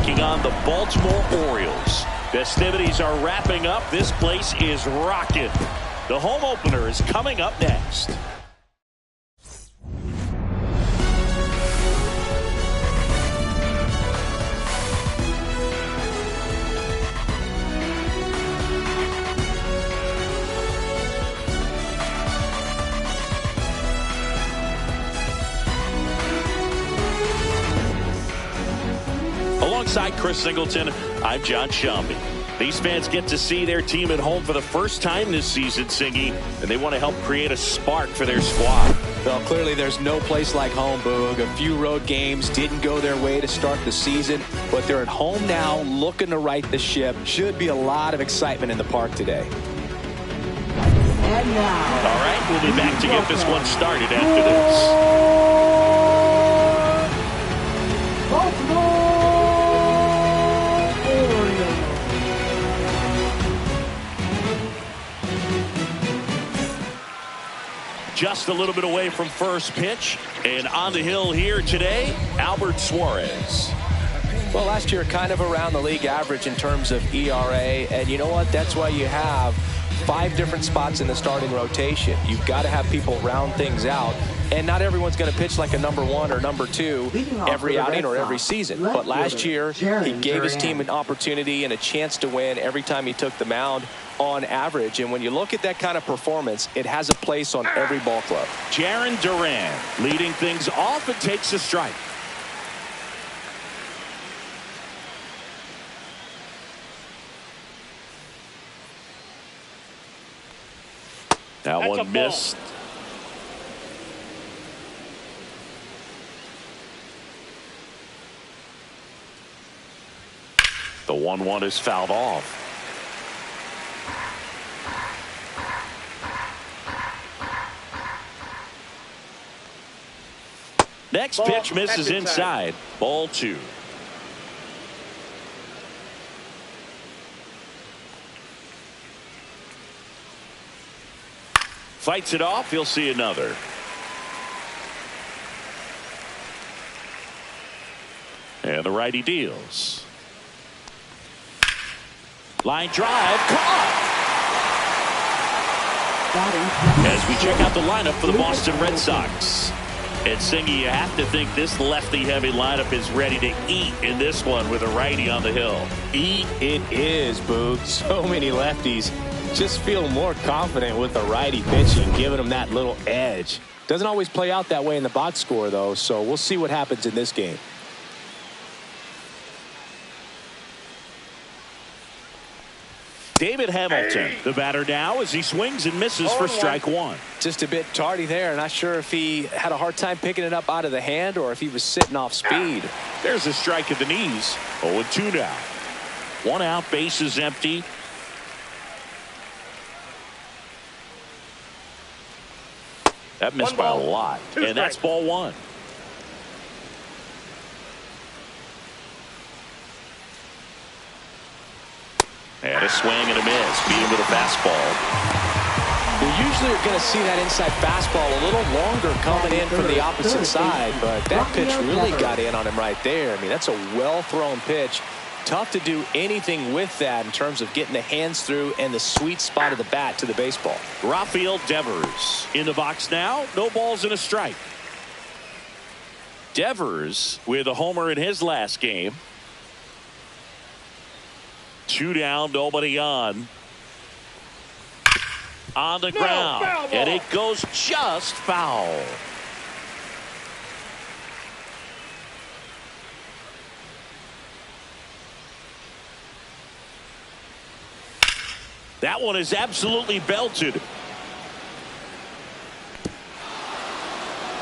taking on the Baltimore Orioles. Festivities are wrapping up. This place is rocking. The home opener is coming up next. Alongside Chris Singleton, I'm John Shambi. These fans get to see their team at home for the first time this season, Singy, and they want to help create a spark for their squad. Well, clearly there's no place like home, Boog. A few road games didn't go their way to start the season, but they're at home now looking to right the ship. Should be a lot of excitement in the park today. And now, all right, we'll be back to get this one started after this. Baltimore Orioles. Just a little bit away from first pitch, and on the hill here today, Albert Suarez. Well, last year kind of around the league average in terms of ERA, and you know what? That's why you have 5 different spots in the starting rotation. You've got to have people round things out, and not everyone's going to pitch like a number 1 or number 2 every outing or every season. But last year, he gave his team an opportunity and a chance to win every time he took the mound on average. And when you look at that kind of performance, it has a place on every ball club. Jarren Duran leading things off and takes a strike. That one missed. The 1-1 is fouled off. Next pitch misses inside. Ball 2. Fights it off. He'll see another. And the righty deals. Line drive. Caught. As we check out the lineup for the Boston Red Sox. And Singy, you have to think this lefty-heavy lineup is ready to eat in this one with a righty on the hill. Eat it is, Boog. So many lefties just feel more confident with the righty pitching, giving them that little edge. Doesn't always play out that way in the box score, though, so we'll see what happens in this game. David Hamilton, the batter now, as he swings and misses for strike 1. Just a bit tardy there. Not sure if he had a hard time picking it up out of the hand or if he was sitting off speed. There's a strike at the knees. 0-2 now. 1 out, bases empty. That missed by a lot, and that's ball 1. And a swing and a miss. Beat him with a fastball. We usually are going to see that inside fastball a little longer coming in from the opposite side, but that pitch really got in on him right there. I mean, that's a well-thrown pitch. Tough to do anything with that in terms of getting the hands through and the sweet spot of the bat to the baseball. Rafael Devers in the box now. No balls and a strike. Devers with a homer in his last game. 2 down, nobody on. On the ground, and it goes just foul. That one is absolutely belted.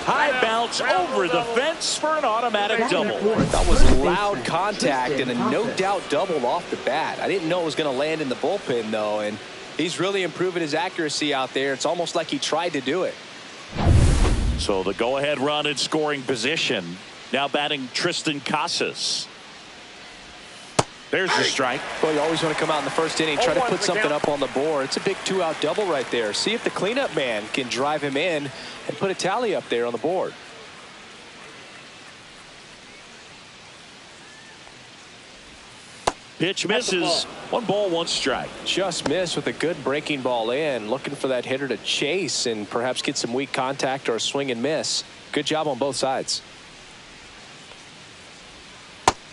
High bounce over the fence for an automatic double. That was loud contact and a no doubt double off the bat. I didn't know it was going to land in the bullpen, though, and he's really improving his accuracy out there. It's almost like he tried to do it. So the go-ahead run in scoring position. Now batting Tristan Casas. There's the strike. Well, you always want to come out in the first inning, try to put something up on the board. It's a big 2-out double right there. See if the cleanup man can drive him in and put a tally up there on the board. Pitch misses. 1 ball, 1 strike. Just missed with a good breaking ball in. Looking for that hitter to chase and perhaps get some weak contact or a swing and miss. Good job on both sides.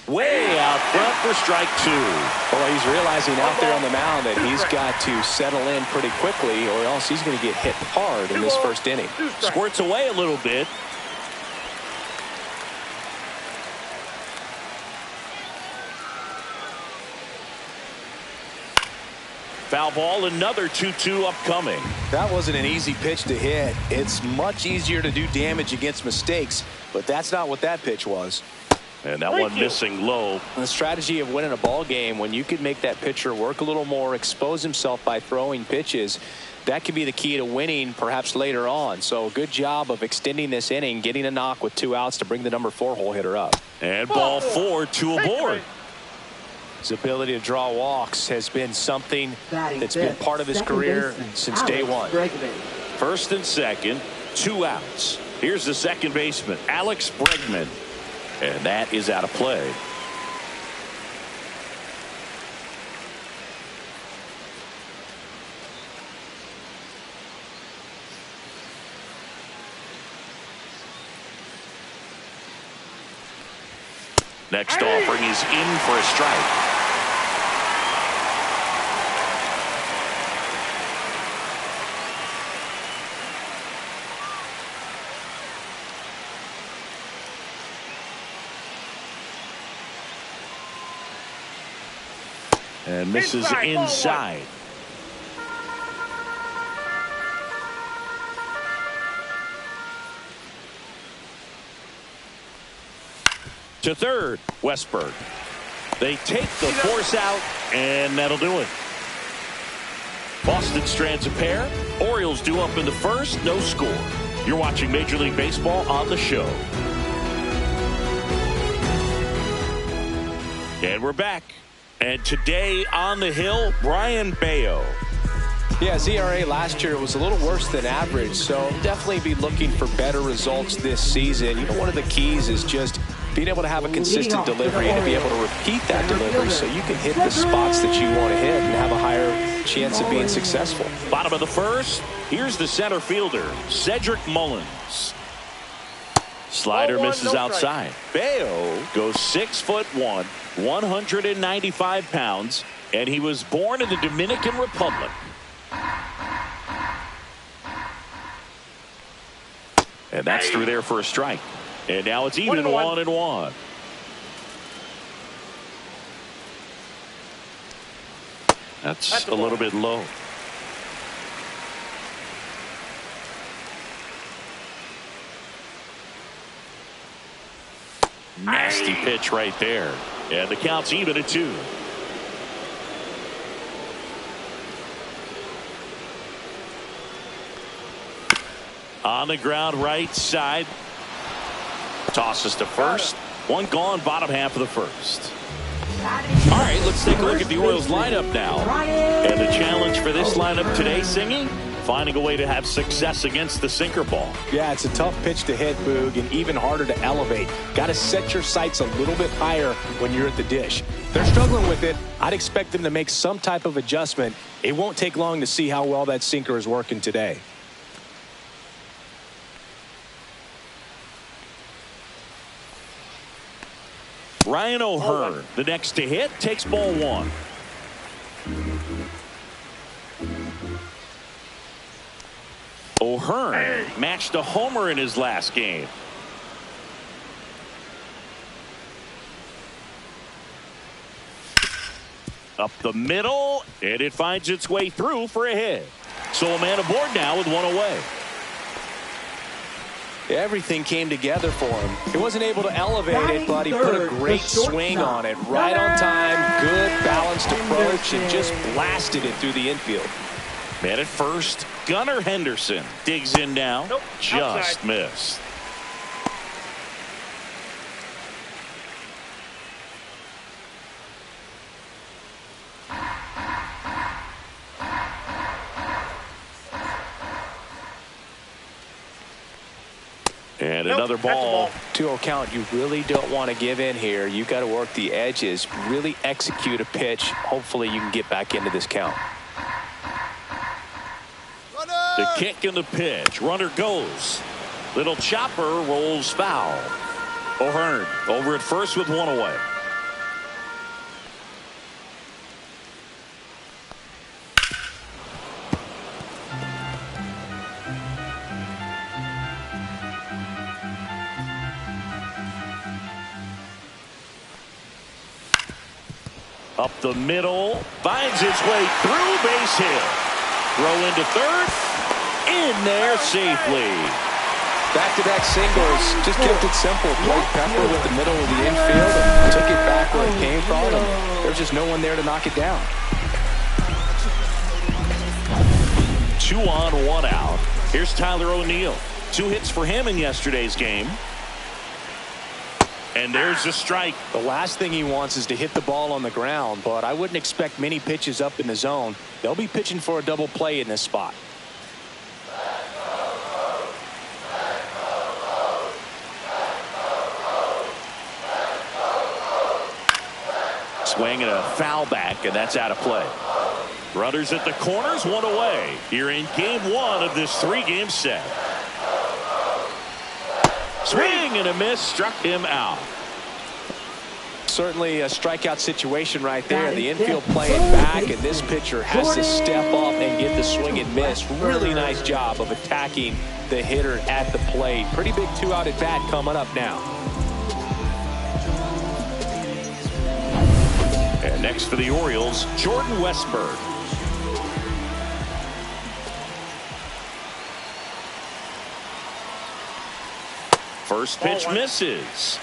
Way out front for strike 2. Well, he's realizing out there on the mound that he's got to settle in pretty quickly or else he's going to get hit hard in this first inning. Squirts away a little bit. Foul ball, another 2-2 upcoming. That wasn't an easy pitch to hit. It's much easier to do damage against mistakes, but that's not what that pitch was. And that one missing low. The strategy of winning a ball game, when you can make that pitcher work a little more, expose himself by throwing pitches, that could be the key to winning perhaps later on. So good job of extending this inning, getting a knock with 2 outs to bring the number 4 hole hitter up. And ball 4, 2 aboard. His ability to draw walks has been something that's been part of his career since day one. First and second, 2 outs. Here's the second baseman, Alex Bregman. And that is out of play. Next offering is in for a strike. And misses inside. To third, Westberg. They take the force out, and that'll do it. Boston strands a pair. Orioles due up in the first, no score. You're watching Major League Baseball on the show. And we're back. And today on the hill, Brian Bayo. Yeah, his ERA last year was a little worse than average, so definitely be looking for better results this season. You know, one of the keys is just being able to have a consistent delivery and to be able to repeat that delivery so you can hit the spots that you want to hit and have a higher chance of being successful. Bottom of the first, here's the center fielder, Cedric Mullins. Slider misses outside. Bayo goes 6'1", 195 pounds, and he was born in the Dominican Republic. And that's through there for a strike. And now it's even 1-1. That's a little bit low. Nasty pitch right there. And the count's even at 2. On the ground right side. Tosses to first. 1 gone, bottom half of the first. All right, let's take a look at the Orioles lineup now. And the challenge for this lineup today, Singy, finding a way to have success against the sinker ball. Yeah, it's a tough pitch to hit, Boog, and even harder to elevate. Got to set your sights a little bit higher when you're at the dish. They're struggling with it. I'd expect them to make some type of adjustment. It won't take long to see how well that sinker is working today. Ryan O'Hearn, the next to hit, takes ball 1. O'Hearn matched a homer in his last game. Up the middle, and it finds its way through for a hit. So a man aboard now with 1 away. Everything came together for him. He wasn't able to elevate it, but he put a great swing on it. Right on time, good balanced approach, and just blasted it through the infield. Man at first, Gunnar Henderson digs in now. Just missed. And another ball. 2-0 count. You really don't want to give in here. You got to work the edges, really execute a pitch. Hopefully you can get back into this count. The kick and the pitch. Runner goes. Little chopper rolls foul. O'Hearn over at first with one away. Up the middle, finds its way through, base hit. Throw into third, in there safely. Back-to-back singles, just kept it simple. Played Pepper with the middle of the infield and took it back where it came from. And there's just no one there to knock it down. 2 on, 1 out. Here's Tyler O'Neill. 2 hits for him in yesterday's game. And there's a strike. The last thing he wants is to hit the ball on the ground, but I wouldn't expect many pitches up in the zone. They'll be pitching for a double play in this spot. Swing and a foul back, and that's out of play. Runners at the corners, 1 away. Here in game 1 of this 3-game set. Swing and a miss, struck him out. Certainly a strikeout situation right there. The infield playing back, and this pitcher has to step up and get the swing and miss. Really nice job of attacking the hitter at the plate. Pretty big 2-out at bat coming up now. And next for the Orioles, Jordan Westburg. First pitch misses.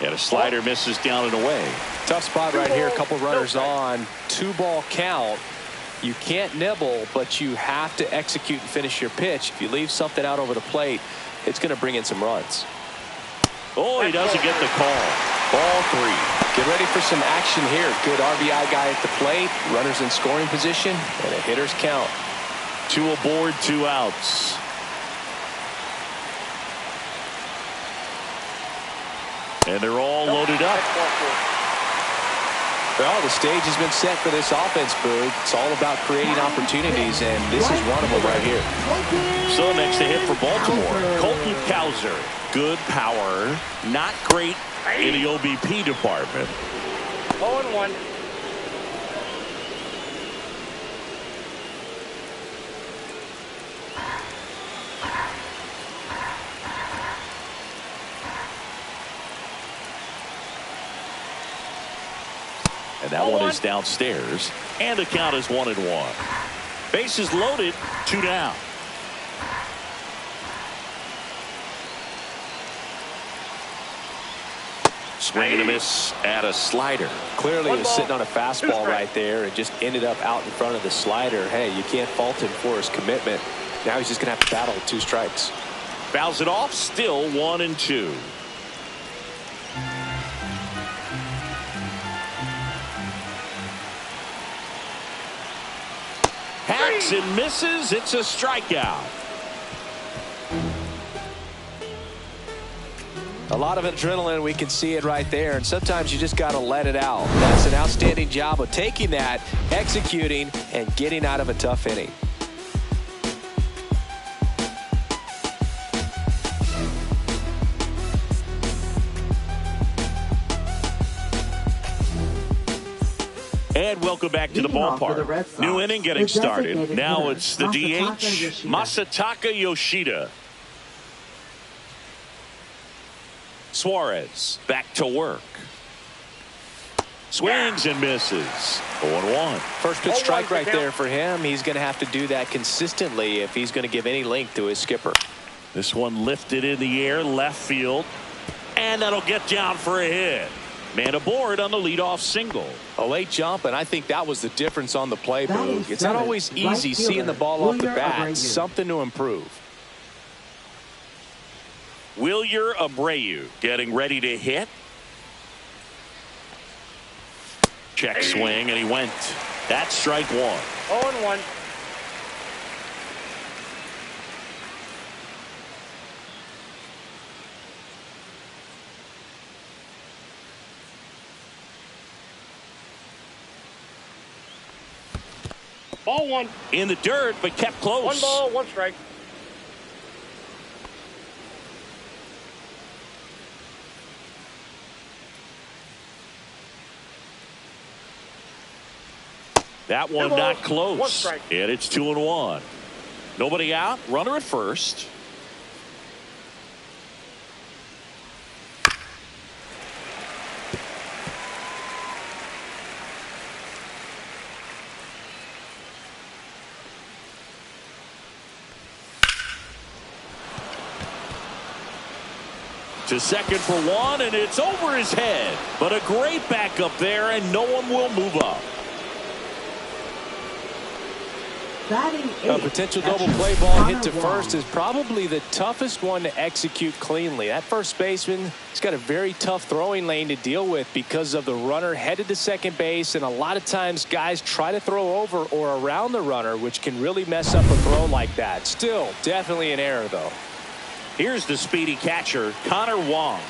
And a slider misses down and away. Tough spot right here. A couple runners on. 2-ball count. You can't nibble, but you have to execute and finish your pitch. If you leave something out over the plate, it's going to bring in some runs. Oh, he doesn't get the call. Ball 3. Get ready for some action here. Good RBI guy at the plate. Runners in scoring position, and a hitter's count. 2 aboard, 2 outs. And they're all loaded up. Well, the stage has been set for this offense, Boog. It's all about creating opportunities, and this is one of them right here. So next to hit for Baltimore, Colton Cowser. Good power, not great in the OBP department. 0-1. And that one is downstairs. And the count is 1-1. Bases loaded, 2 down. Swing and a miss at a slider. Clearly was sitting on a fastball right there and just ended up out in front of the slider. Hey, you can't fault him for his commitment. Now he's just going to have to battle with 2 strikes. Fouls it off, still 1-2. Hacks and misses. It's a strikeout. A lot of adrenaline, we can see it right there, and sometimes you just got to let it out. That's an outstanding job of taking that, executing, and getting out of a tough inning. And welcome back to the ballpark. New inning getting started. Now it's the DH, Masataka Yoshida. Suarez back to work. Swings and misses. 0-1. First pitch strike right there for him. He's going to have to do that consistently if he's going to give any length to his skipper. This one lifted in the air, left field. And that'll get down for a hit. Man aboard on the leadoff single. A late jump, and I think that was the difference on the play, Boog. It's not always easy seeing the ball off the bat. Something to improve. Wilyer Abreu getting ready to hit. Check swing, and he went. That's strike one. 0-1. Ball one. In the dirt, but kept close. 1 ball, 1 strike. That one Two not balls, close. 1 strike. And it's 2-1. Nobody out. Runner at first. To second for one, and it's over his head. But a great backup there, and no one will move up. A potential double play ball hit to first is probably the toughest one to execute cleanly. That first baseman, he's got a very tough throwing lane to deal with because of the runner headed to second base, and a lot of times guys try to throw over or around the runner, which can really mess up a throw like that. Still, definitely an error, though. Here's the speedy catcher, Connor Wong.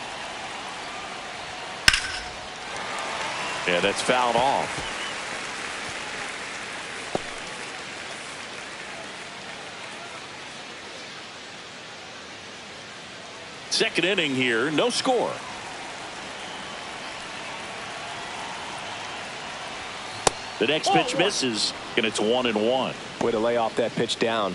Yeah, that's fouled off. Second inning here, no score. The next pitch misses, and it's 1-1. Way to lay off that pitch down.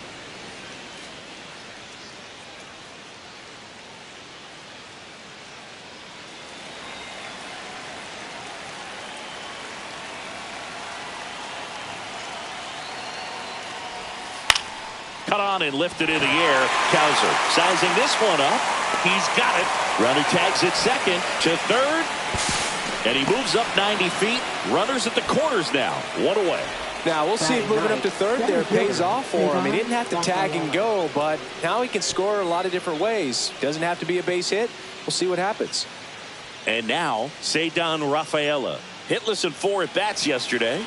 Cut on and lifted in the air. Kowser sizing this one up. He's got it. Runner tags at second to third. And he moves up 90 feet. Runners at the corners now. 1 away. Now we'll see if moving up to third there pays off for him. He didn't have to tag and go, but now he can score a lot of different ways. Doesn't have to be a base hit. We'll see what happens. And now Cedar Rafaela. Hitless in 4 at-bats yesterday.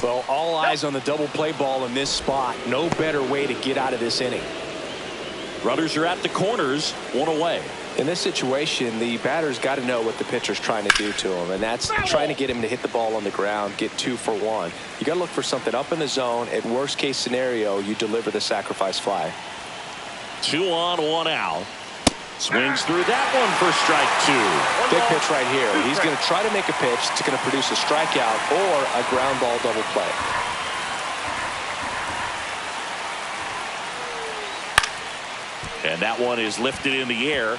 Well, all eyes on the double play ball in this spot. No better way to get out of this inning. Runners are at the corners. 1 away. In this situation, the batter's got to know what the pitcher's trying to do to him, and that's trying to get him to hit the ball on the ground, get 2 for 1. You got to look for something up in the zone. At worst case scenario, you deliver the sacrifice fly. 2 on, 1 out. Swings through that one for strike 2. Big pitch right here. He's going to try to make a pitch that's going to produce a strikeout or a ground ball double play. And that one is lifted in the air.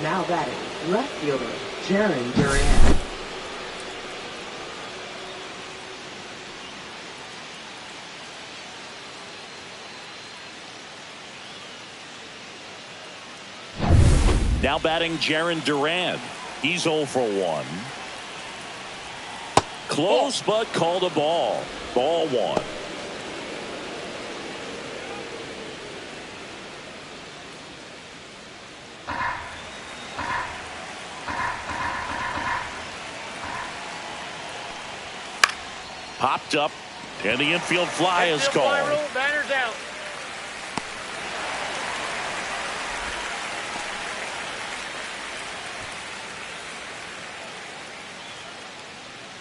Now batting, left fielder, Jaron Duran. Now batting Jaron Duran. He's 0 for 1. Close, but called a ball. Ball 1. Popped up, and the infield fly is called. Batter's out.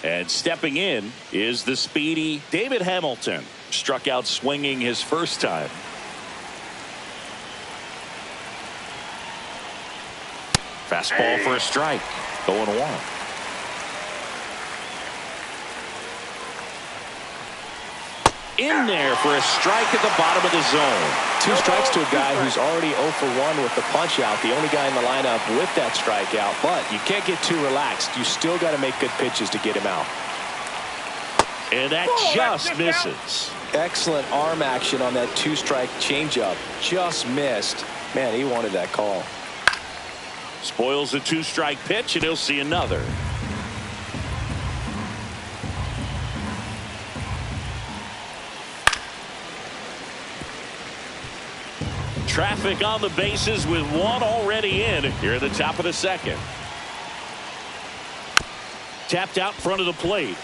And stepping in is the speedy David Hamilton. Struck out swinging his first time. Fastball for a strike. 0-1. In there for a strike at the bottom of the zone. 2 strikes to a guy who's already 0 for 1 with the punch out. The only guy in the lineup with that strikeout. But you can't get too relaxed. You still got to make good pitches to get him out. And that just misses. Excellent arm action on that 2-strike changeup. Just missed. Man, he wanted that call. Spoils a 2-strike pitch, and he'll see another. traffic on the bases with one already in here at the top of the second. Tapped out front of the plate.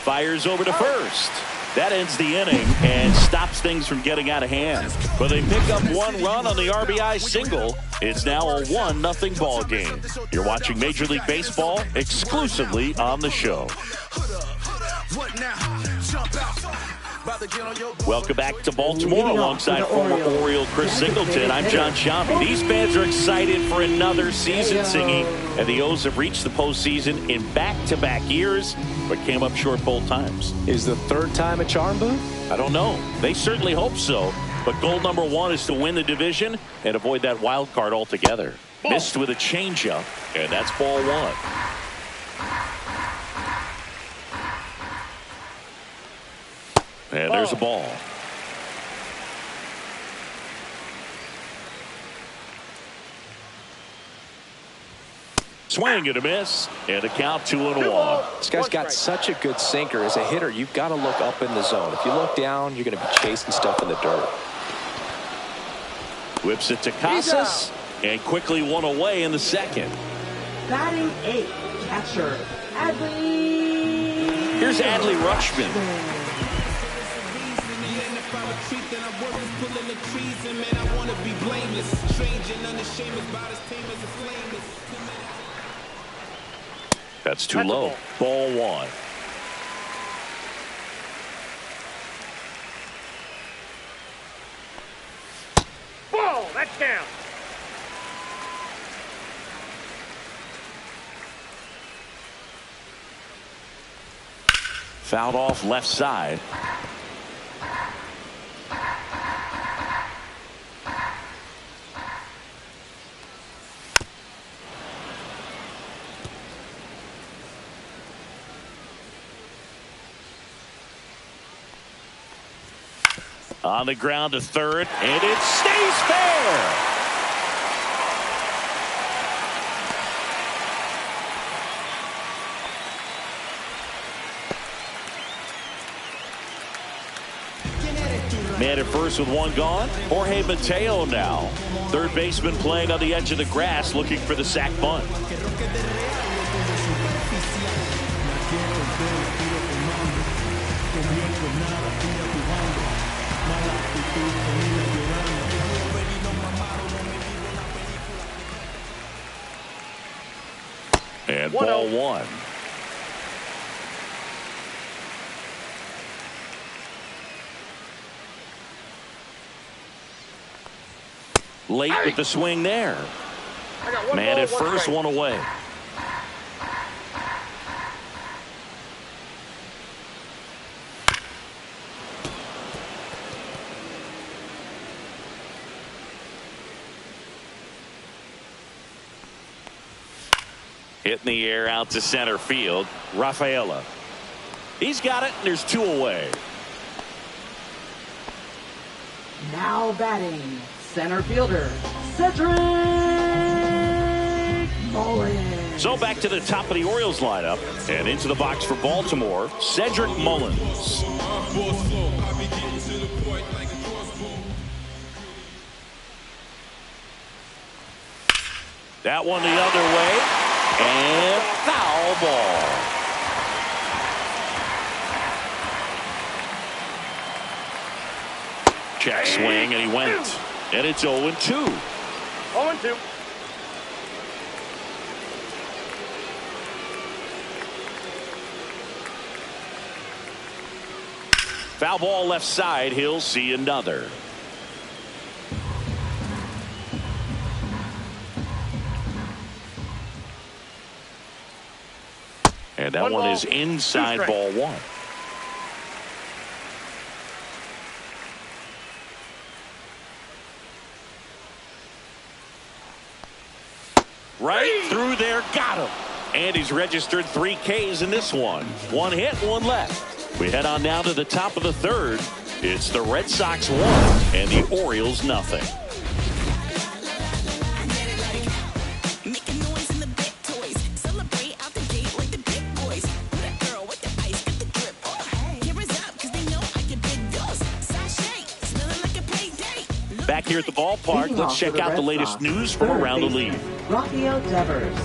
Fires over to first. That ends the inning and stops things from getting out of hand. But they pick up one run on the RBI single. It's now a 1-0 ball game. You're watching Major League Baseball exclusively on the show. Welcome back to Baltimore alongside former Oriole Chris Singleton. I'm John Shambi. These fans are excited for another season, Singy, and the O's have reached the postseason in back-to-back years, but came up short both times. Is the third time a charm, Boo? I don't know. They certainly hope so, but goal number one is to win the division and avoid that wild card altogether. Missed with a changeup, and that's ball one. And there's a ball. Swing and a miss, and a count 2-1. This guy's got such a good sinker. As a hitter, you've got to look up in the zone. If you look down, you're going to be chasing stuff in the dirt. Whips it to Casas, and quickly one away in the second. Batting 8, catcher Adley. Here's Adley Rutschman. That's too low. Ball one. Ball, that's down. Fouled off left side. On the ground to third, and it stays fair. Man at first with one gone. Jorge Mateo now. Third baseman playing on the edge of the grass looking for the sac bunt. And ball one. Late with the swing there. Man at first, one away. Hit in the air out to center field. Rafaela. He's got it, and there's two away. Now batting, center fielder, Cedric Mullins. So back to the top of the Orioles lineup, and into the box for Baltimore, Cedric Mullins. That one the other way. And foul ball. Check swing, and he went. And it's 0-2. 0-2. Foul ball left side. He'll see another. And that one is inside ball one. Right through there, got him. And he's registered 3 Ks in this one. One hit, one left. We head on now to the top of the third. It's the Red Sox 1 and the Orioles nothing. Back here at the ballpark, let's check out the latest news from around the league. Rafael Devers.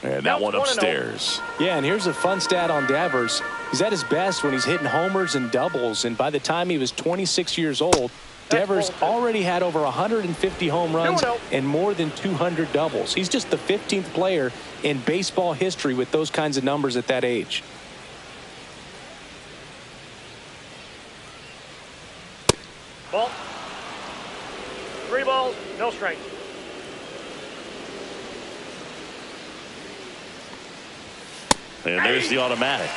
And that one upstairs. Yeah, and here's a fun stat on Devers. He's at his best when he's hitting homers and doubles, and by the time he was 26 years old, Devers already had over 150 home runs and more than 200 doubles. He's just the 15th player in baseball history with those kinds of numbers at that age. Ball. 3 balls, no strikes. And there's the automatic.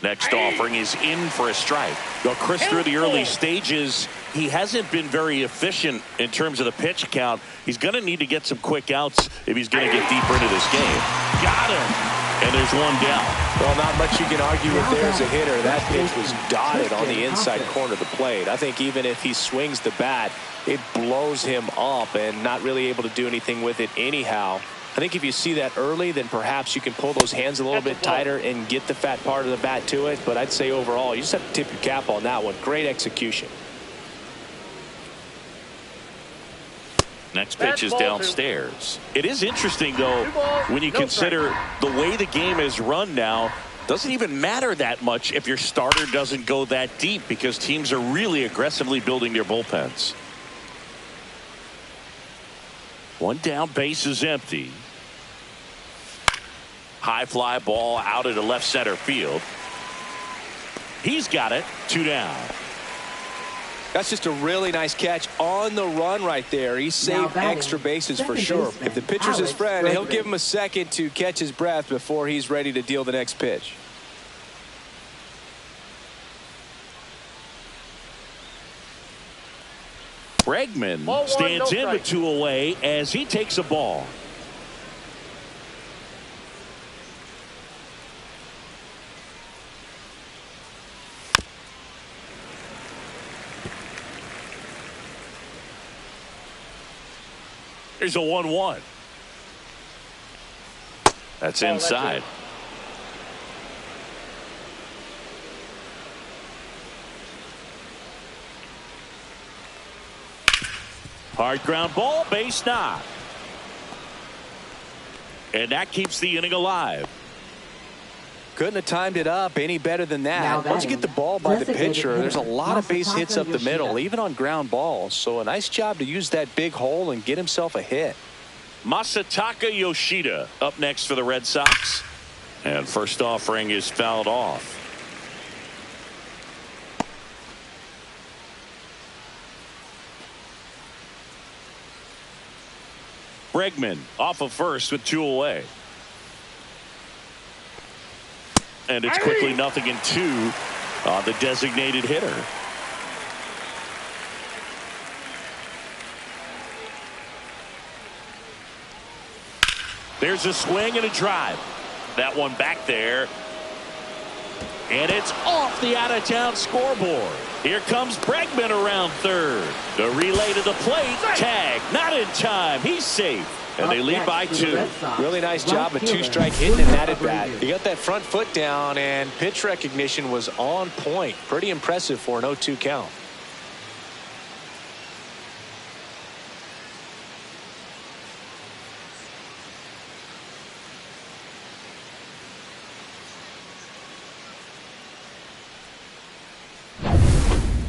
Next offering is in for a strike. Well, Chris, through the early stages, he hasn't been very efficient in terms of the pitch count. He's going to need to get some quick outs if he's going to get deeper into this game. Got him. And there's one down. Well, not much you can argue with there as a hitter. That pitch was dotted on the inside corner of the plate. I think even if he swings the bat, it blows him up and not really able to do anything with it anyhow. I think if you see that early, then perhaps you can pull those hands a little bit tighter and get the fat part of the bat to it. But I'd say overall, you just have to tip your cap on that one. Great execution. Next pitch is downstairs. It is interesting, though, when you consider the way the game is run now. Doesn't even matter that much if your starter doesn't go that deep because teams are really aggressively building their bullpens. One down, base is empty. High fly ball out into left center field. He's got it. 2 down. That's just a really nice catch on the run right there. He saved extra bases for sure. If the pitcher's his friend, he'll give him a second to catch his breath before he's ready to deal the next pitch. Bregman stands in with 2 away as he takes a ball. Here's a 1-1. That's inside. Hard ground ball, base knock. And that keeps the inning alive. Couldn't have timed it up any better than that. Once you get the ball by the pitcher, there's a lot of base hits up the middle, even on ground balls. So a nice job to use that big hole and get himself a hit. Masataka Yoshida up next for the Red Sox. And first offering is fouled off. Bregman off of first with 2 away. And it's quickly 0-2 on the designated hitter. There's a swing and a drive. That one back there. And it's off the out-of-town scoreboard. Here comes Bregman around third. The relay to the plate. Tag. Not in time. He's safe. And they lead by 2. Really nice job of 2-strike hitting in that at bat. He got that front foot down, and pitch recognition was on point. Pretty impressive for an 0-2 count.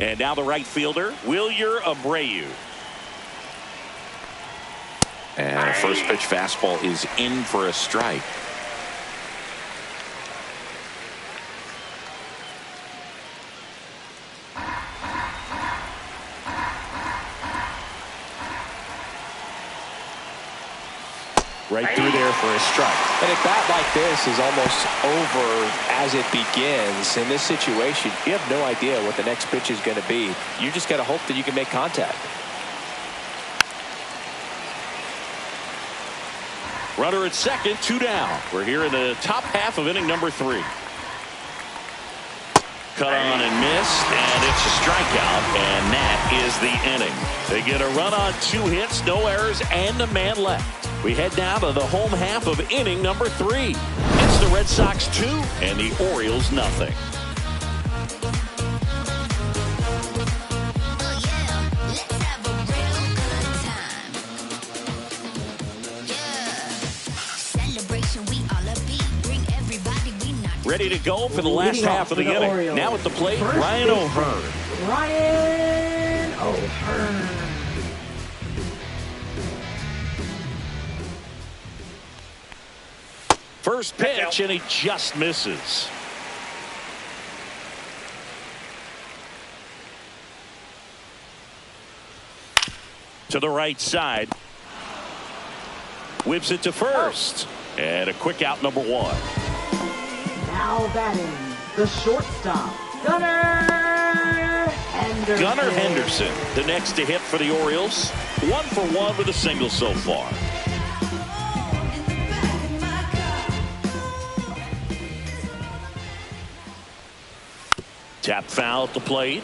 And now the right fielder, Wilyer Abreu. And a first pitch fastball is in for a strike. Right through there for a strike. And a bat like this is almost over as it begins. In this situation, you have no idea what the next pitch is going to be. You just got to hope that you can make contact. Runner at second, 2 down. We're here in the top half of inning number 3. Cut on and missed, and it's a strikeout, and that is the inning. They get a run on 2 hits, no errors, and a man left. We head now to the home half of inning number 3. It's the Red Sox 2 and the Orioles nothing. Ready to go for the last half of the inning. Orioles. Now at the plate, First Ryan baseman, O'Hearn. Ryan O'Hearn. First pitch, and he just misses. To the right side. Whips it to first. And a quick out, number 1. Now batting, the shortstop, Gunnar Henderson. Gunnar Henderson, the next to hit for the Orioles. 1 for 1 with a single so far. Tap foul at the plate.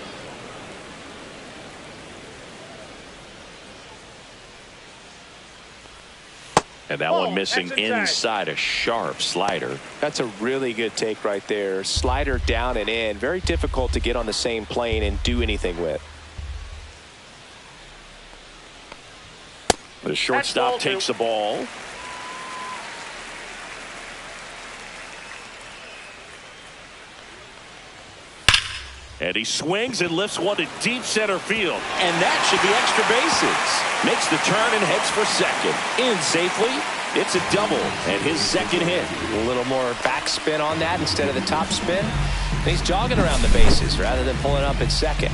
And that one missing inside, a sharp slider. That's a really good take right there. Slider down and in. Very difficult to get on the same plane and do anything with. The shortstop takes the ball. And he swings and lifts one to deep center field. And that should be extra bases. Makes the turn and heads for second. In safely. It's a double and his second hit. A little more backspin on that instead of the top spin. And he's jogging around the bases rather than pulling up at second.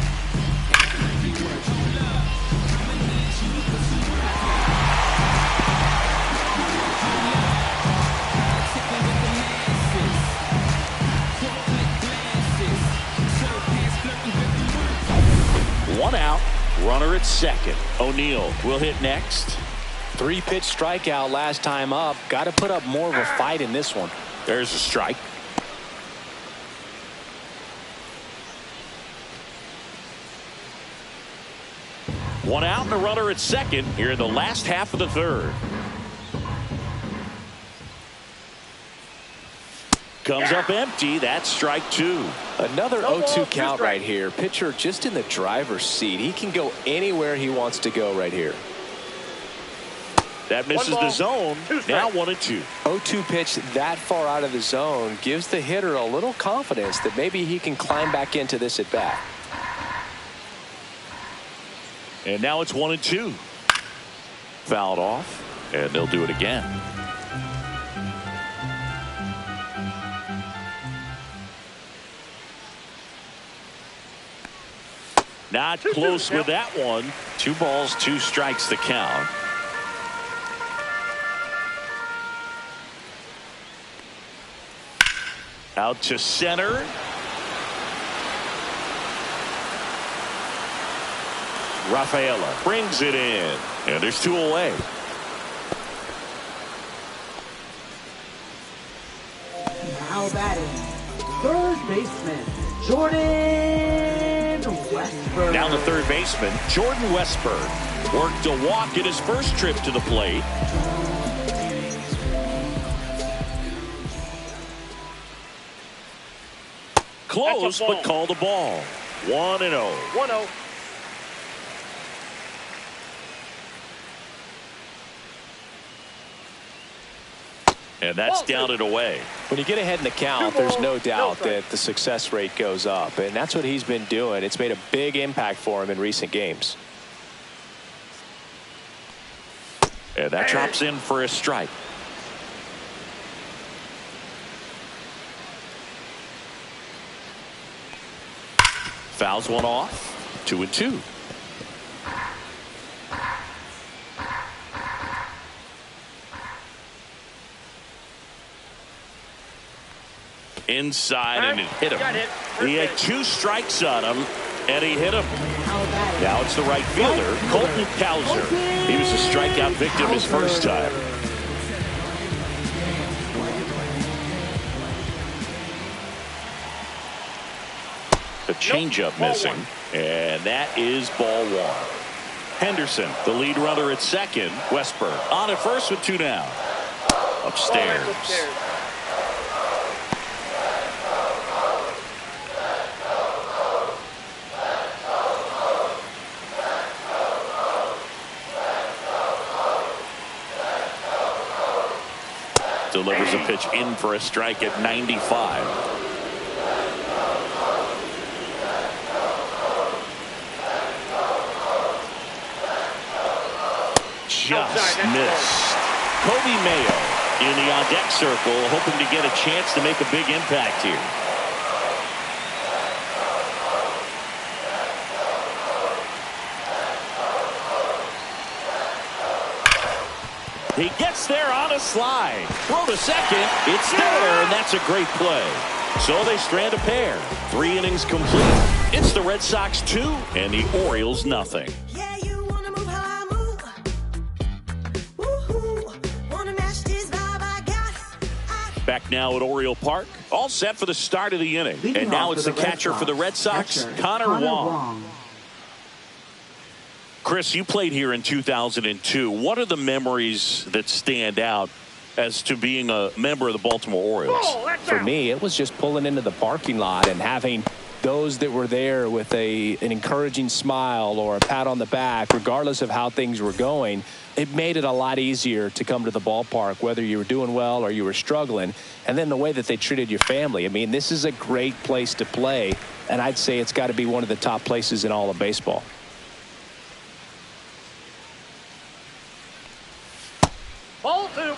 One out, runner at second. O'Neill will hit next. 3-pitch strikeout last time up. Got to put up more of a fight in this one. There's a strike. One out and a runner at second here in the last half of the 3rd. Comes up empty. That's strike 2. Another 0-2 count right here. Pitcher just in the driver's seat. He can go anywhere he wants to go right here. That misses the zone. Now 1-2. 0-2 pitch that far out of the zone gives the hitter a little confidence that maybe he can climb back into this at bat. And now it's 1-2. Fouled off, and they'll do it again. Not close with that one. 2 balls, 2 strikes the count. Out to center. Rafaela brings it in. And there's 2 away. Now batting, third baseman, Jordan Westburg. Now the third baseman, Jordan Westburg. Worked a walk in his first trip to the plate. Close, but called a ball. 1-0. 1-0. And that's down and away. When you get ahead in the count, there's no doubt that the success rate goes up. And that's what he's been doing. It's made a big impact for him in recent games. And that drops in for a strike. Fouls one off. 2-2. Inside, and it hit him. He had 2 strikes on him, and he hit him. Now it's the right fielder, Colton Cowser. He was a strikeout victim his first time. changeup missing. And that is ball one. Henderson, the lead runner at second. Westburg on at first with two down. Upstairs. Delivers a pitch in for a strike at 95. Just missed. Kobe Mayo in the on-deck circle, hoping to get a chance to make a big impact here. He gets there on a slide. Throw to second. It's there, and that's a great play. So they strand a pair. 3 innings complete. It's the Red Sox 2 and the Orioles nothing. Back now at Oriole Park, all set for the start of the inning. And now it's the catcher for the Red Sox, Connor Wong. Chris, you played here in 2002. What are the memories that stand out as to being a member of the Baltimore Orioles? For me, it was just pulling into the parking lot and having those that were there with an encouraging smile or a pat on the back, regardless of how things were going. It made it a lot easier to come to the ballpark, whether you were doing well or you were struggling. And then the way that they treated your family. I mean, this is a great place to play, and I'd say it's got to be one of the top places in all of baseball. Ball 2.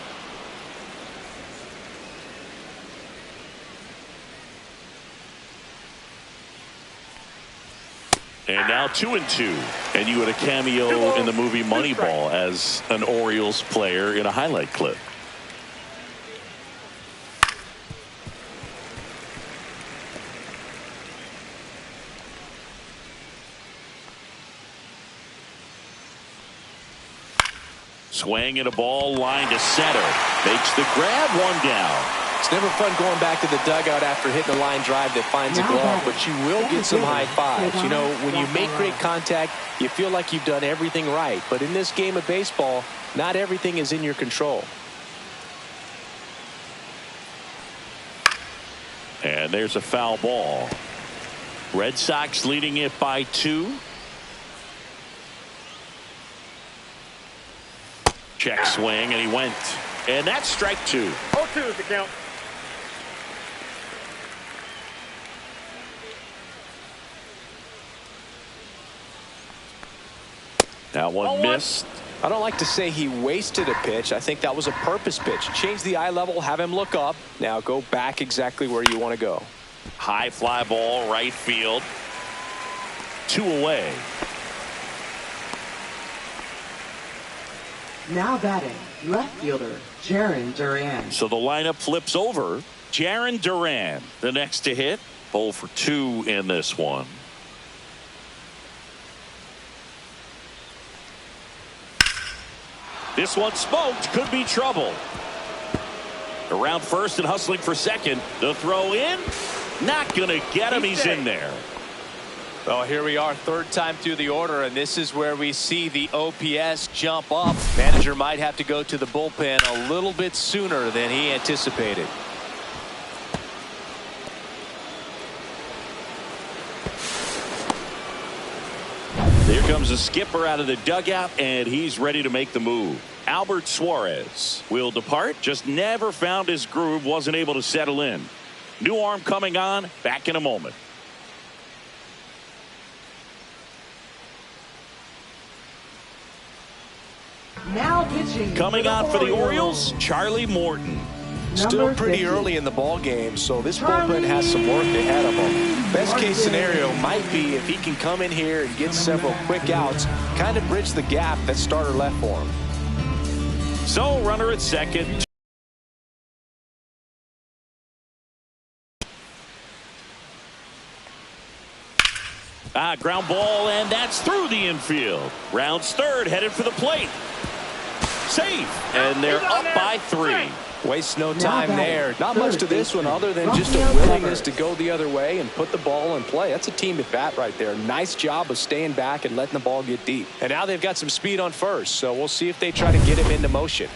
And now 2-2. And you had a cameo in the movie Moneyball as an Orioles player in a highlight clip. Swing and a ball line to center. Makes the grab, one down. It's never fun going back to the dugout after hitting a line drive that finds a glove, but you will get some high fives. You know, when you make great contact, you feel like you've done everything right. But in this game of baseball, not everything is in your control. And there's a foul ball. Red Sox leading it by 2. Check swing, and he went. And that's strike 2. 0-2 is the count. That one missed. I don't like to say he wasted a pitch. I think that was a purpose pitch. Change the eye level, have him look up. Now go back exactly where you want to go. High fly ball, right field. 2 away. Now batting, left fielder, Jarren Duran. So the lineup flips over. Jarren Duran, the next to hit. 0 for 2 in this one. This one smoked. Could be trouble. Around first and hustling for second. The throw in. Not going to get him. He's in there. Well, here we are, third time through the order, and this is where we see the OPS jump up. Manager might have to go to the bullpen a little bit sooner than he anticipated. Here comes the skipper out of the dugout, and he's ready to make the move. Albert Suarez will depart. Just never found his groove. Wasn't able to settle in. New arm coming on. Back in a moment. Now pitching. Coming on for the Orioles, Charlie Morton. Still pretty early in the ball game, so this bullpen has some work ahead of him. Best case scenario might be if he can come in here and get several quick outs, kind of bridge the gap that starter left for him. So runner at second. Ground ball, and that's through the infield. Rounds third, headed for the plate. Safe, and they're up by 3. Wastes no Now time batting, there. Not much to this one other than just a Rafael willingness Devers. to go the other way and put the ball in play. That's a team at bat right there. Nice job of staying back and letting the ball get deep. And now they've got some speed on first, so we'll see if they try to get him into motion.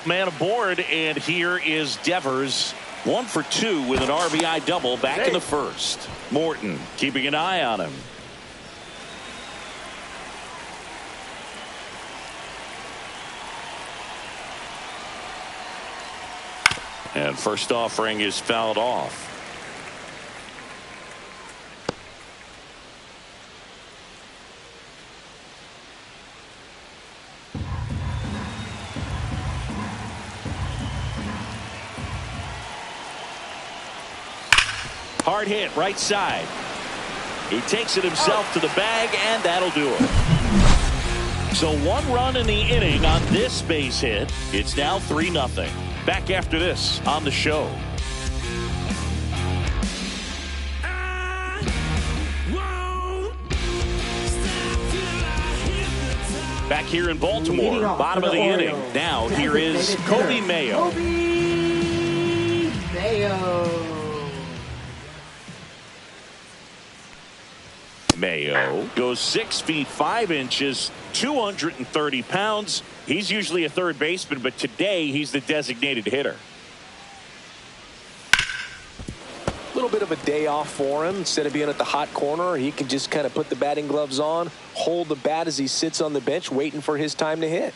Man aboard, and here is Devers. 1 for 2 with an RBI double back in the first. Morton keeping an eye on him. And first offering is fouled off. Hard hit right side. He takes it himself to the bag, and that'll do it. So 1 run in the inning on this base hit. It's now 3-0. Back after this on the show. Back here in Baltimore, bottom of the inning. Now here is Kobe Mayo. Kobe Mayo. Mayo goes 6 feet 5 inches, 230 pounds. He's usually a third baseman, but today he's the designated hitter. A little bit of a day off for him. Instead of being at the hot corner, he can just kind of put the batting gloves on, hold the bat as he sits on the bench waiting for his time to hit.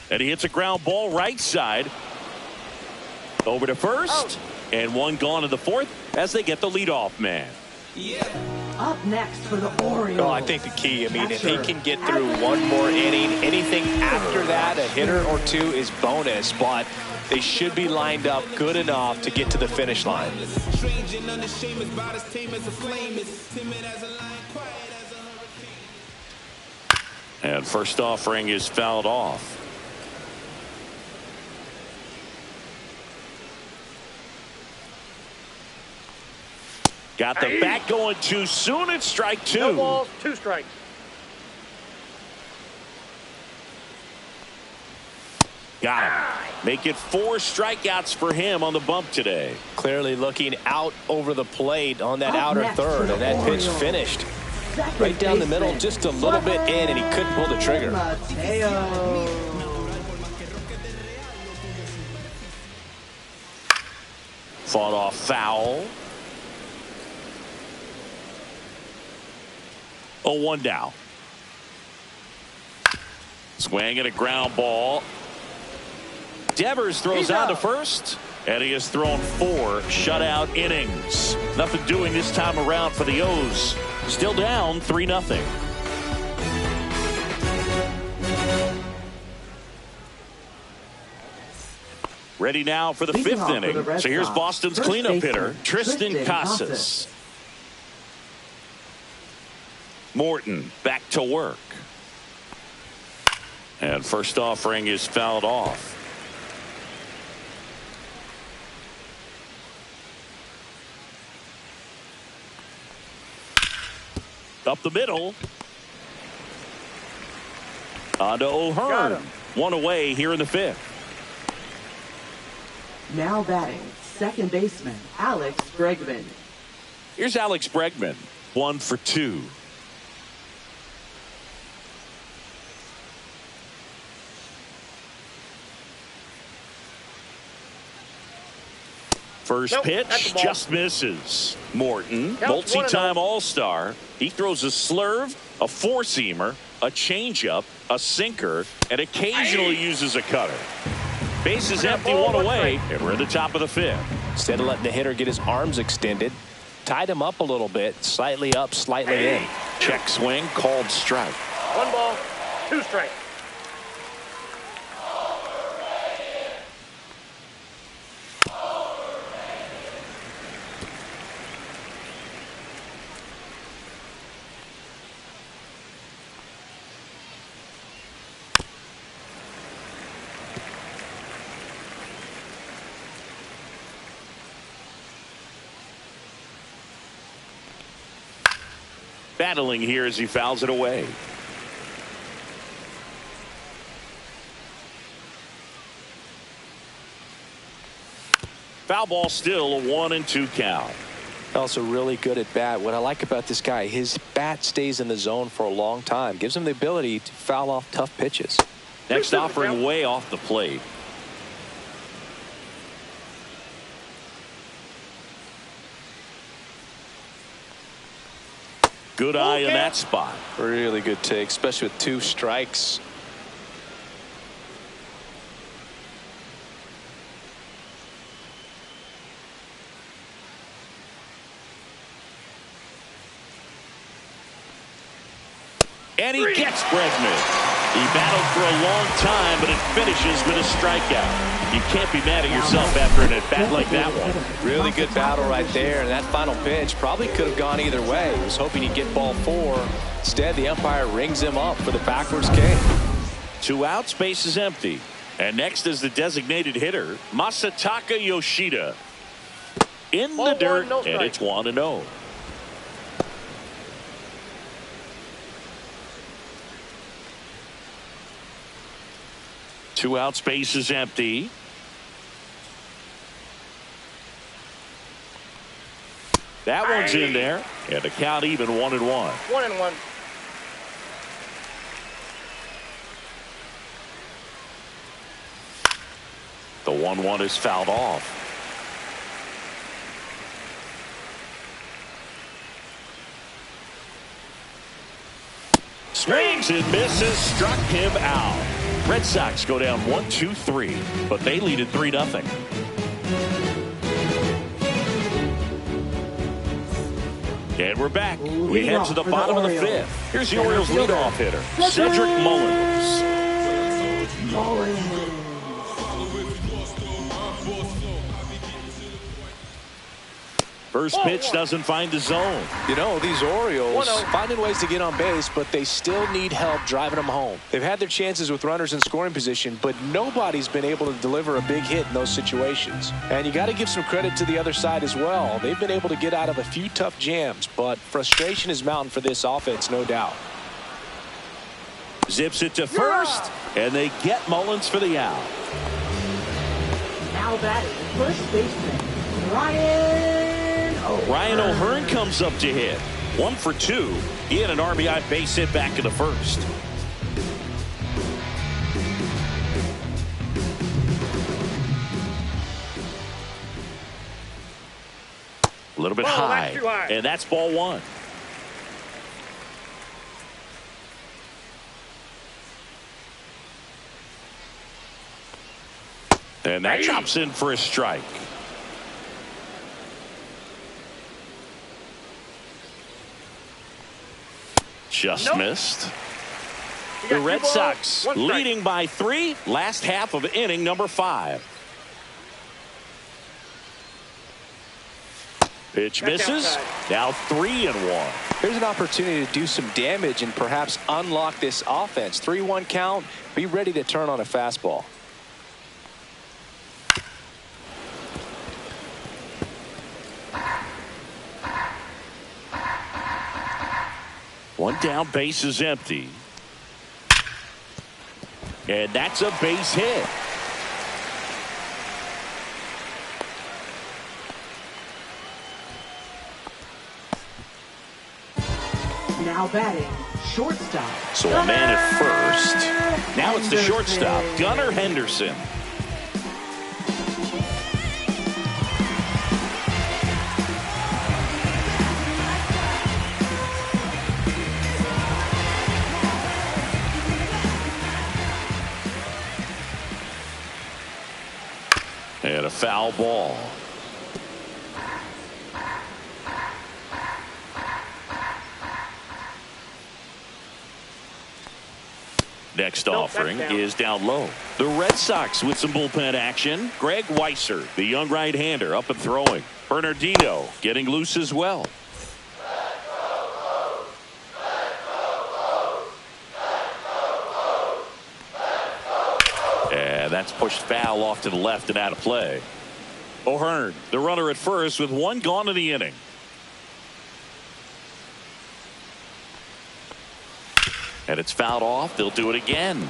And he hits a ground ball right side. Over to first. And 1 gone in the fourth as they get the leadoff man. Up next for the Orioles. Oh, I think the key, I mean, if he can get through 1 more inning, anything after that, a hitter or 2 is bonus, but they should be lined up good enough to get to the finish line. And first offering is fouled off. Got the bat going too soon. It's strike 2. No balls, 2 strikes. Got him. Make it 4 strikeouts for him on the bump today. Clearly looking out over the plate on that Up outer next for third, the and that pitch Orioles. finished. Second Right down the middle, baseman, just a little bit in, and he couldn't pull the trigger. Mateo. Fought off foul. 0-1 down. Swing and a ground ball. Devers throws out to first, and he has thrown 4 shutout innings. Nothing doing this time around for the O's. Still down 3-0. Ready now for the Leading 5th off for inning. the Red So here's Sox, Boston's first cleanup baseman, hitter, Tristan Casas. Morton back to work. And first offering is fouled off. Up the middle. On to O'Hearn. 1 away here in the 5th. Now batting, second baseman, Alex Bregman. Here's Alex Bregman. 1 for 2. First Nope, that's pitch the ball. just misses. Morton, Counts multi-time 1-0. All-Star. He throws a slurve, a four-seamer, a changeup, a sinker, and occasionally uses a cutter. Bases empty, 1 away, and we're at the top of the 5th. Instead of letting the hitter get his arms extended, tied him up a little bit, slightly up, slightly in. Check swing, called strike. 1 ball, 2 strikes. Battling here as he fouls it away. Foul ball, still a 1-2 count. Also really good at bat. What I like about this guy, his bat stays in the zone for a long time. Gives him the ability to foul off tough pitches. Next offering way off the plate. Good eye in that spot. Really good take, especially with 2 strikes. And he gets Bregman. He battled for a long time, but it finishes with a strikeout. You can't be mad at yourself after an at-bat like that one. Really good battle right there, and that final pitch probably could have gone either way. He was hoping he'd get ball 4. Instead, the umpire rings him up for the backwards kick. 2 outs, base is empty. And next is the designated hitter, Masataka Yoshida. In the dirt, and it's 1-0. Two outs, base is empty. That one's in there, and the count even 1-1. 1-1. The 1-1 is fouled off. Swings and misses, struck him out. Red Sox go down 1-2-3, but they lead at 3-0. And we're back. We head to the bottom of the 5th. Here's the Orioles leadoff hitter, Cedric Mullins. First pitch doesn't find the zone. You know, these Orioles finding ways to get on base, but they still need help driving them home. They've had their chances with runners in scoring position, but nobody's been able to deliver a big hit in those situations. And you got to give some credit to the other side as well. They've been able to get out of a few tough jams, but frustration is mounting for this offense, no doubt. Zips it to first, and they get Mullins for the out. Now batting first baseman, Ryan O'Hearn comes up to hit. 1 for 2. He had an RBI base hit back in the first. A little bit high, and that's ball 1. And that chops in for a strike. Just missed. The Red Sox leading by 3. Last half of inning number 5. Pitch misses. Now 3-1. Here's an opportunity to do some damage and perhaps unlock this offense. 3-1 count. Be ready to turn on a fastball. One down, base is empty. And that's a base hit. Now batting shortstop. So a man at first. Now it's the shortstop, Gunnar Henderson. And a foul ball. Next offering is down low. The Red Sox with some bullpen action. Greg Weisser, the young right-hander, up and throwing. Bernardino getting loose as well. And that's pushed foul off to the left and out of play. O'Hearn, the runner at first with 1 gone in the inning. And it's fouled off. They'll do it again.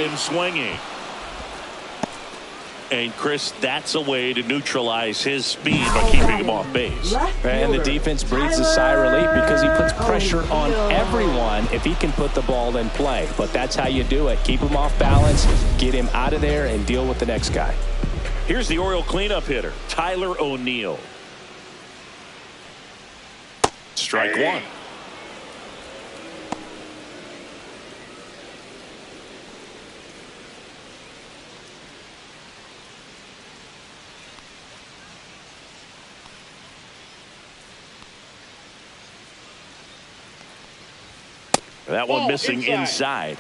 him swinging. And, Chris, that's a way to neutralize his speed by keeping him off base. And the defense breathes a sigh of relief because he puts pressure on everyone if he can put the ball in play. But that's how you do it. Keep him off balance, get him out of there, and deal with the next guy. Here's the Oriole cleanup hitter, Tyler O'Neill. Strike one. That one missing inside.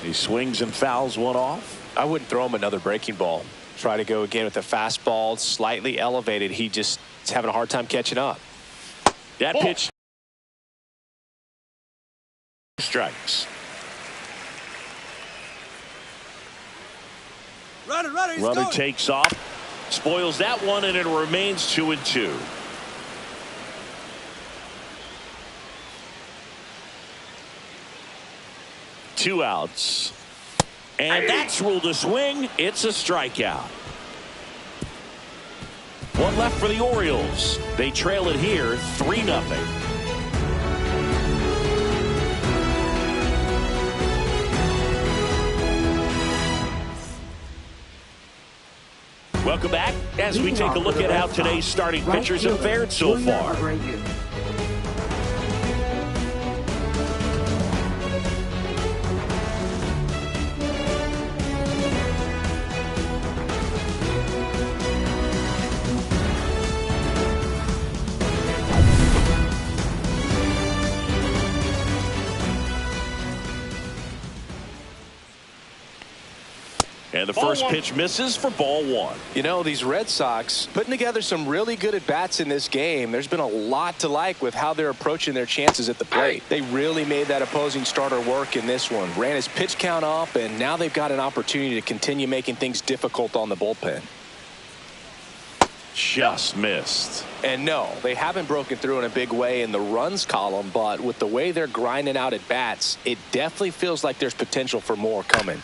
He swings and fouls one off. I wouldn't throw him another breaking ball. Try to go again with a fastball, slightly elevated. He just is having a hard time catching up. That pitch. Strikes. Runner takes off. Spoils that one, and it remains 2-2. Two outs. And that's ruled a swing. It's a strikeout. One left for the Orioles. They trail it here 3-0. Welcome back as we take a look at how today's starting pitchers have fared so far. And the first pitch misses for ball one. You know, these Red Sox putting together some really good at-bats in this game. There's been a lot to like with how they're approaching their chances at the plate. They really made that opposing starter work in this one. Ran his pitch count up, and now they've got an opportunity to continue making things difficult on the bullpen. Just missed. And no, they haven't broken through in a big way in the runs column, but with the way they're grinding out at bats, it definitely feels like there's potential for more coming.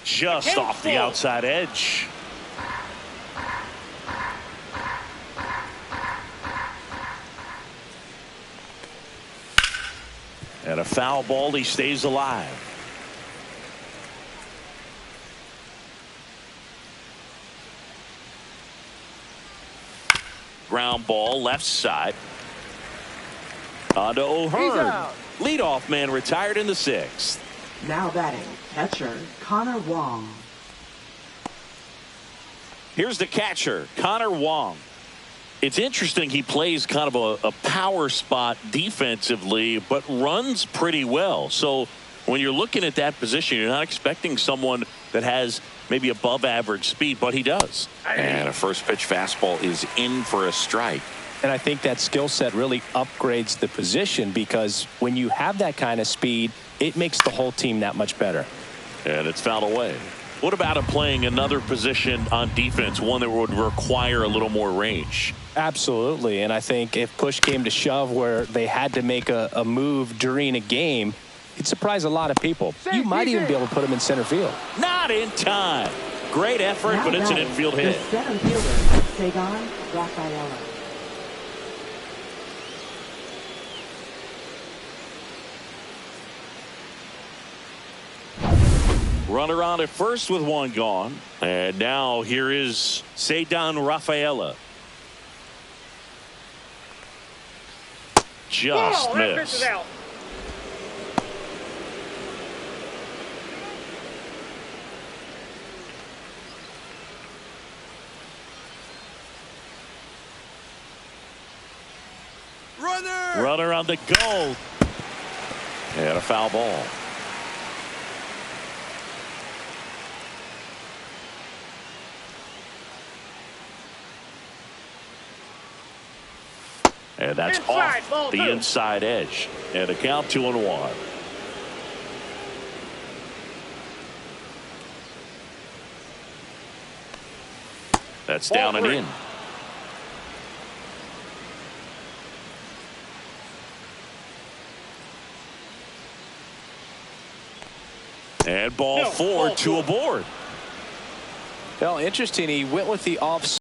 Just off the outside edge. And a foul ball. He stays alive. Ground ball left side. On to O'Hearn. Leadoff man retired in the sixth. Now batting, catcher Connor Wong. Here's the catcher, Connor Wong. It's interesting he plays kind of a power spot defensively, but runs pretty well. So when you're looking at that position, you're not expecting someone that has maybe above average speed, but he does. And a first pitch fastball is in for a strike. And I think that skill set really upgrades the position because when you have that kind of speed, it makes the whole team that much better. And it's fouled away. What about him playing another position on defense, one that would require a little more range? Absolutely. And I think if push came to shove where they had to make a move during a game, it'd surprise a lot of people. You might even be able to put him in center field. Not in time. Great effort, but it's an infield hit. The center fielder, Sagan Rafaela. Runner on at first with one gone. And now here is Sagan Rafaela. Just missed. Runner on the go. And a foul ball. And that's off the inside edge. And a count 2-1. That's down and in. And ball 4, 2 aboard. Well, interesting. He went with the off